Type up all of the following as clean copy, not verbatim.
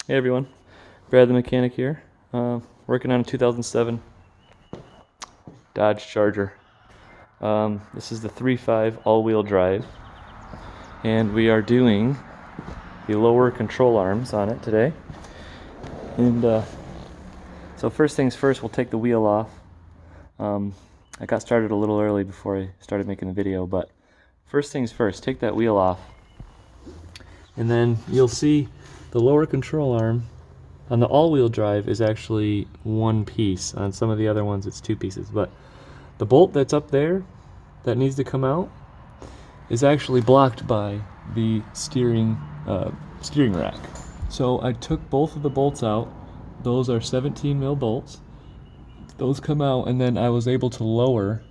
Hey everyone, Brad the mechanic here, working on a 2007 Dodge Charger. This is the 3.5 all-wheel drive, and we are doing the lower control arms on it today. And so first things first, we'll take the wheel off. I got started a little early before I started making the video, but first things first, take that wheel off, and then you'll see the lower control arm on the all-wheel drive is actually one piece. On some of the other ones it's two pieces, but the bolt that's up there that needs to come out is actually blocked by the steering rack. So I took both of the bolts out. Those are 17 mil bolts. Those come out, and then I was able to lower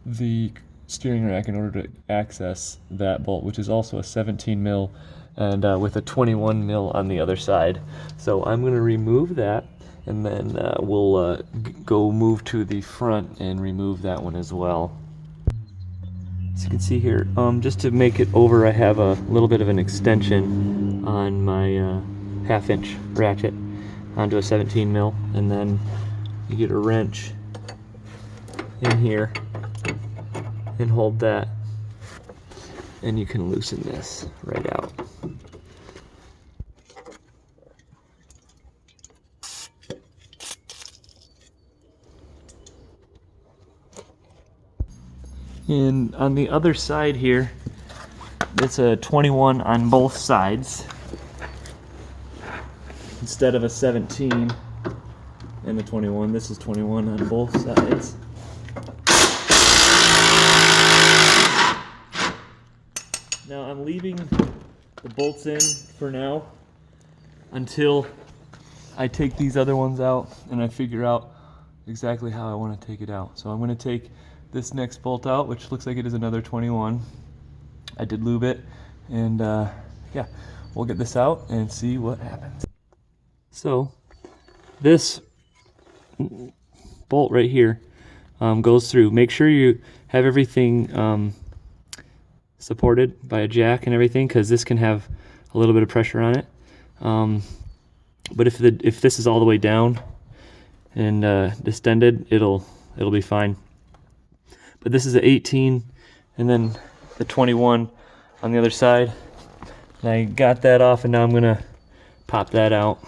the steering rack in order to access that bolt, which is also a 17 mil and with a 21 mil on the other side. So I'm going to remove that, and then we'll go move to the front and remove that one as well. As you can see here, just to make it over, I have a little bit of an extension on my 1/2 inch ratchet onto a 17 mil, and then you get a wrench in here and hold that, and you can loosen this right out. And on the other side here, it's a 21 on both sides instead of a 17 and a 21. This is 21 on both sides. Now I'm leaving the bolts in for now until I take these other ones out and I figure out exactly how I want to take it out. So I'm going to take this next bolt out, which looks like it is another 21. I did lube it, and yeah, we'll get this out and see what happens. So this bolt right here goes through. Make sure you have everything supported by a jack and everything, because this can have a little bit of pressure on it. But if this is all the way down and distended, it'll be fine. But this is an 18, and then the 21 on the other side. And I got that off, and now I'm gonna pop that out.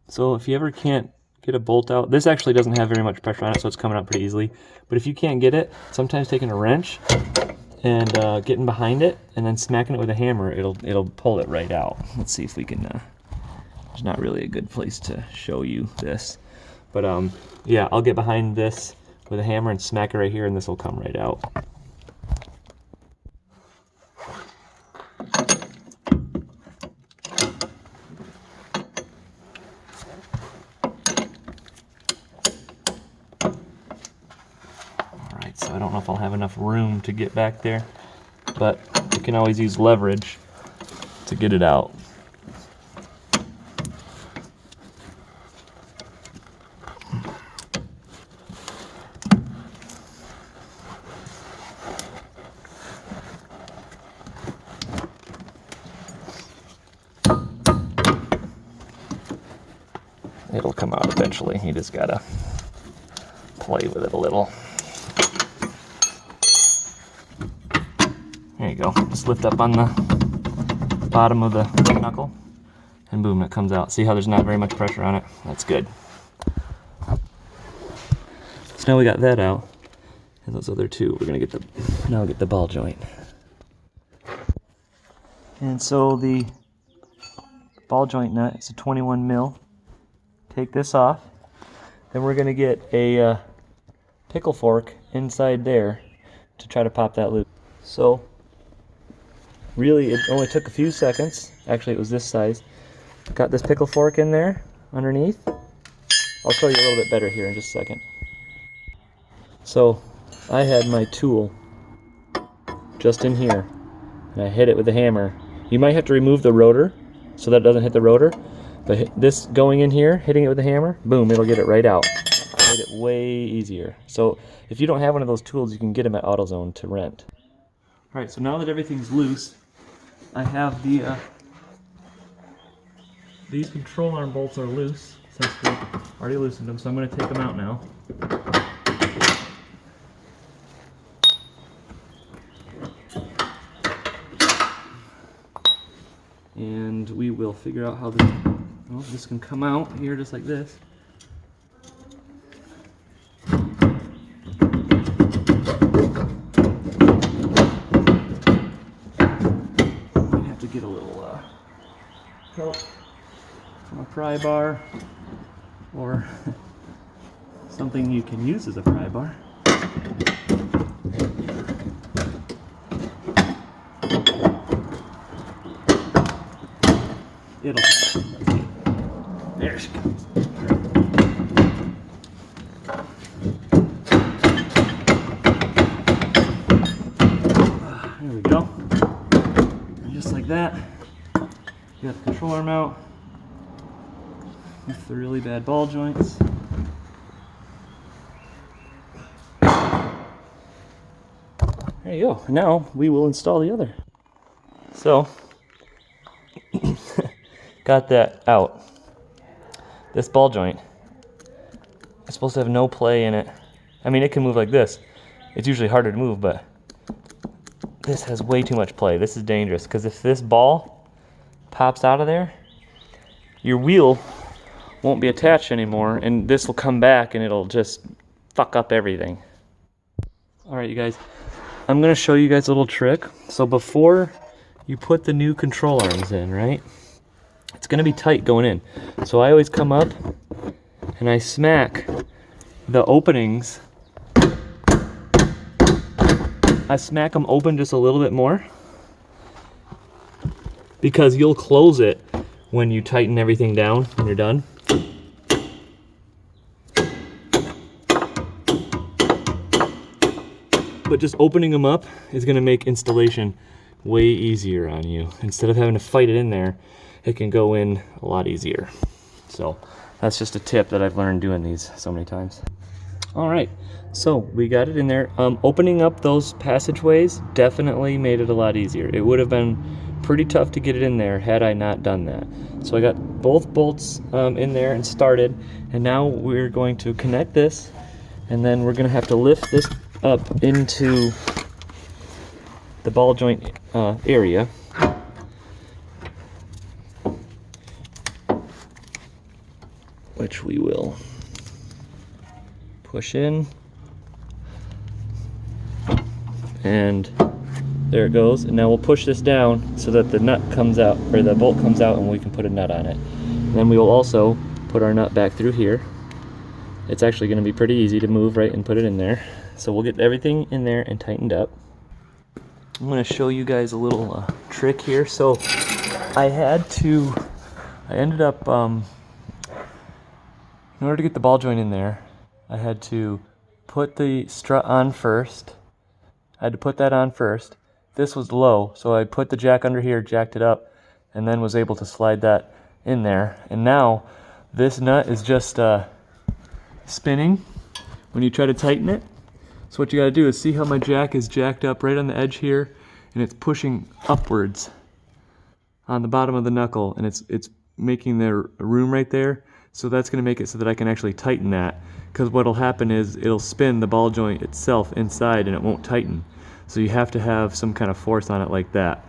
So if you ever can't get a bolt out, this actually doesn't have very much pressure on it, so it's coming out pretty easily. But if you can't get it, sometimes taking a wrench and getting behind it and then smacking it with a hammer, it'll pull it right out. Let's see if we can. There's not really a good place to show you this, but yeah, I'll get behind this with a hammer and smack it right here, and this will come right out. Alright, so I don't know if I'll have enough room to get back there, but you can always use leverage to get it out. It'll come out eventually. You just gotta play with it a little. There you go. Just lift up on the bottom of the knuckle, and boom, it comes out. See how there's not very much pressure on it? That's good. So now we got that out, and those other two, we're gonna get the ball joint. And so the ball joint nut is a 21 mil. Take this off, then we're going to get a pickle fork inside there to try to pop that loop. So really it only took a few seconds. Actually, it was this size. Got this pickle fork in there underneath. I'll show you a little bit better here in just a second. So I had my tool just in here, and I hit it with a hammer. You might have to remove the rotor so that it doesn't hit the rotor. But this going in here, hitting it with a hammer, boom, it'll get it right out. Made it way easier. So if you don't have one of those tools, you can get them at AutoZone to rent. Alright, so now that everything's loose, I have the these control arm bolts are loose since we already loosened them, so I'm going to take them out now. And we will figure out how this can come out here just like this. Get a little help from a pry bar or something you can use as a pry bar. There she comes. There we go. Just like that, you got the control arm out with the really bad ball joints. There you go. Now we will install the other. So, got that out. This ball joint is supposed to have no play in it. I mean, it can move like this. It's usually harder to move, but this has way too much play. This is dangerous because if this ball pops out of there, your wheel won't be attached anymore, and this will come back and it'll just fuck up everything. All right, you guys, I'm gonna show you guys a little trick. So before you put the new control arms in, right, it's gonna be tight going in. So I always come up and I smack the openings. I smack them open just a little bit more because you'll close it when you tighten everything down when you're done. But just opening them up is going to make installation way easier on you. Instead of having to fight it in there, it can go in a lot easier. So that's just a tip that I've learned doing these so many times. All right, so we got it in there. Opening up those passageways definitely made it a lot easier. It would have been pretty tough to get it in there had I not done that. So I got both bolts in there and started, and now we're going to connect this, and then we're gonna have to lift this up into the ball joint area. Which we will push in, and there it goes. And now we'll push this down so that the nut comes out, or the bolt comes out, and we can put a nut on it. And then we will also put our nut back through here. It's actually going to be pretty easy to move right and put it in there. So we'll get everything in there and tightened up. I'm going to show you guys a little trick here. So I ended up, in order to get the ball joint in there, I had to put the strut on first. I had to put that on first. This was low, so I put the jack under here, jacked it up, and then was able to slide that in there. And now this nut is just spinning when you try to tighten it. So what you gotta do is see how my jack is jacked up right on the edge here, and it's pushing upwards on the bottom of the knuckle, and it's making the room right there. So that's gonna make it so that I can actually tighten that, because what'll happen is it'll spin the ball joint itself inside and it won't tighten. So you have to have some kind of force on it like that.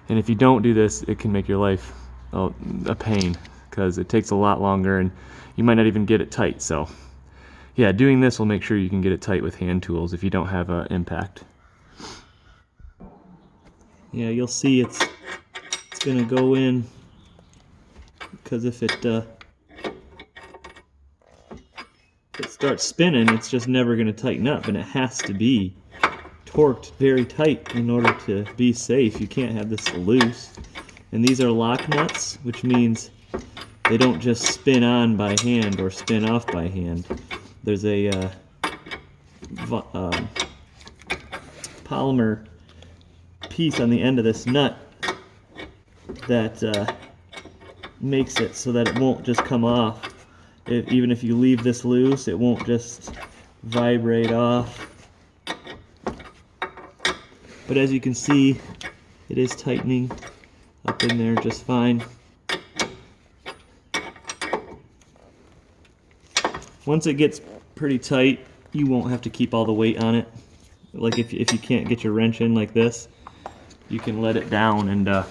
And if you don't do this, it can make your life a pain, because it takes a lot longer and you might not even get it tight. So yeah, doing this will make sure you can get it tight with hand tools if you don't have an impact. Yeah, you'll see it's gonna go in, because if it starts spinning, it's just never gonna tighten up, and it has to be torqued very tight in order to be safe. You can't have this loose. And these are lock nuts, which means they don't just spin on by hand or spin off by hand. There's a polymer piece on the end of this nut that makes it so that it won't just come off. Even if you leave this loose, it won't just vibrate off. But as you can see, it is tightening up in there just fine. once it gets pretty tight, you won't have to keep all the weight on it. Like if you can't get your wrench in like this, you can let it down and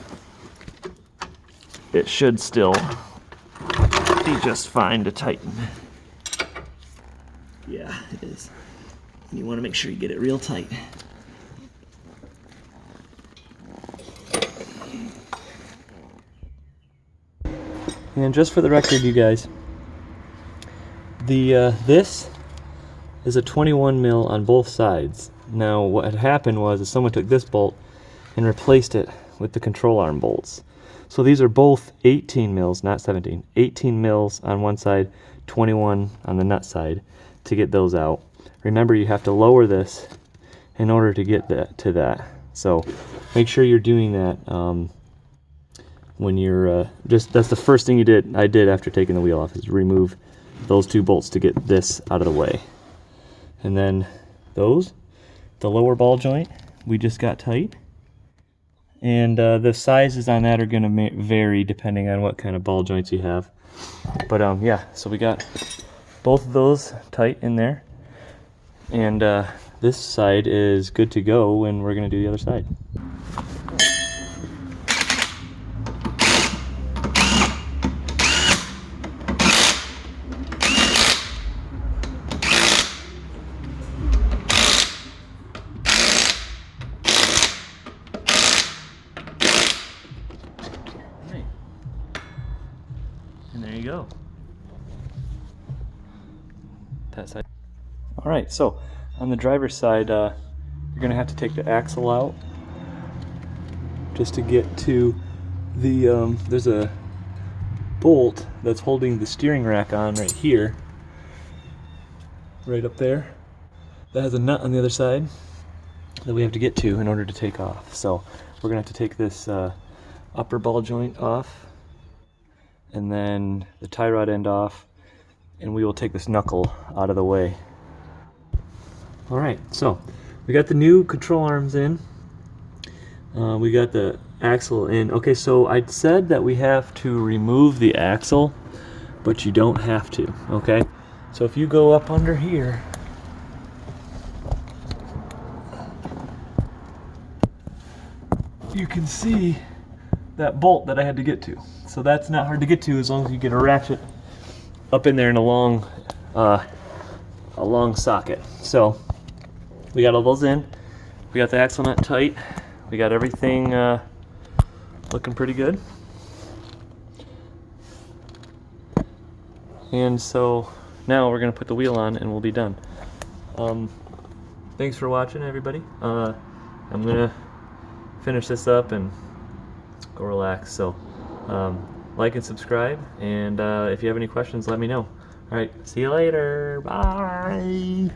it should still be just fine to tighten. Yeah, it is. You want to make sure you get it real tight. And just for the record, you guys, this is a 21 mil on both sides. Now what had happened was someone took this bolt and replaced it with the control arm bolts. So these are both 18 mils, not 17. 18 mils on one side, 21 on the nut side to get those out. Remember, you have to lower this in order to get to that. So make sure you're doing that when you're that's the first thing I did after taking the wheel off, is remove those two bolts to get this out of the way. And then the lower ball joint, we just got tight. And the sizes on that are going to vary depending on what kind of ball joints you have. But yeah, so we got both of those tight in there. And this side is good to go, and we're going to do the other side. And there you go. That side. All right, so on the driver's side, you're going to have to take the axle out just to get to the, there's a bolt that's holding the steering rack on right here, right up there. That has a nut on the other side that we have to get to in order to take off. So we're going to have to take this upper ball joint off, and then the tie rod end off, and we will take this knuckle out of the way. All right, so we got the new control arms in. We got the axle in. Okay, so I said that we have to remove the axle, but you don't have to, okay? So if you go up under here, you can see that bolt that I had to get to. So that's not hard to get to as long as you get a ratchet up in there in a long socket. So we got all those in. We got the axle nut tight. We got everything looking pretty good. And so now we're gonna put the wheel on and we'll be done. Thanks for watching, everybody. I'm gonna finish this up and go relax. So like and subscribe, and if you have any questions, let me know. All right, see you later. Bye.